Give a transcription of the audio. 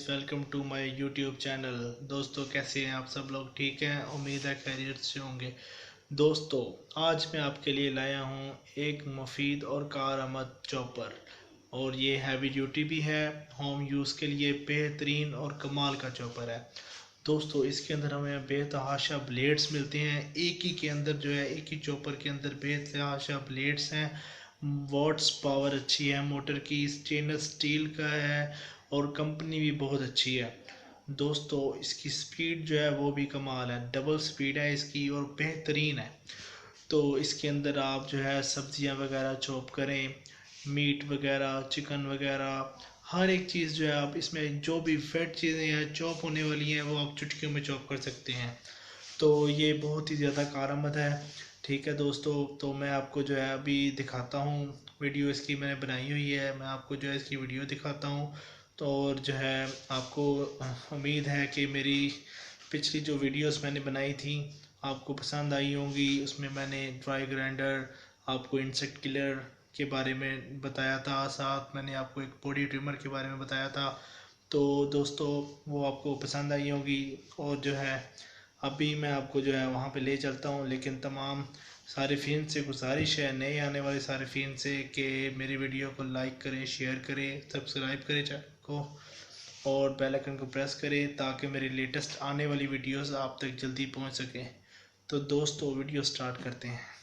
Welcome to my YouTube channel. दोस्तों कैसे हैं आप सब लोग? ठीक हैं, उम्मीद है खैरियत से होंगे। दोस्तों आज मैं आपके लिए लाया हूं एक मुफीद और कारआमद चॉपर, और ये हैवी ड्यूटी भी है, होम यूज़ के लिए बेहतरीन और कमाल का चॉपर है। दोस्तों इसके अंदर हमें बेतहाशा ब्लेड्स मिलते हैं। एक ही के अंदर जो है, एक ही चॉपर के अंदर बेतहाशा ब्लेड्स हैं। वॉट्स पावर अच्छी है मोटर की, स्टेनलेस स्टील का है और कंपनी भी बहुत अच्छी है। दोस्तों इसकी स्पीड जो है वो भी कमाल है, डबल स्पीड है इसकी और बेहतरीन है। तो इसके अंदर आप जो है सब्जियां वगैरह चॉप करें, मीट वगैरह, चिकन वगैरह, हर एक चीज़ जो है आप इसमें जो भी वेट चीज़ें हैं चॉप होने वाली हैं वो आप चुटकियों में चॉप कर सकते हैं। तो ये बहुत ही ज़्यादा कारआमद है। ठीक है दोस्तों, तो मैं आपको जो है अभी दिखाता हूँ, वीडियो इसकी मैंने बनाई हुई है, मैं आपको जो है इसकी वीडियो दिखाता हूँ। तो और जो है आपको उम्मीद है कि मेरी पिछली जो वीडियोस मैंने बनाई थी आपको पसंद आई होंगी। उसमें मैंने ड्राई ग्राइंडर, आपको इंसेक्ट किलर के बारे में बताया था, साथ मैंने आपको एक बॉडी ट्रिमर के बारे में बताया था। तो दोस्तों वो आपको पसंद आई होगी। और जो है अभी मैं आपको जो है वहाँ पे ले चलता हूँ, लेकिन तमाम सारिफिन से गुजारिश है, नए आने वाले सारिफिन से, कि मेरी वीडियो को लाइक करें, शेयर करें, सब्सक्राइब करें चैनल को और बेल आइकन को प्रेस करें ताकि मेरी लेटेस्ट आने वाली वीडियोस आप तक जल्दी पहुंच सकें। तो दोस्तों वीडियो स्टार्ट करते हैं।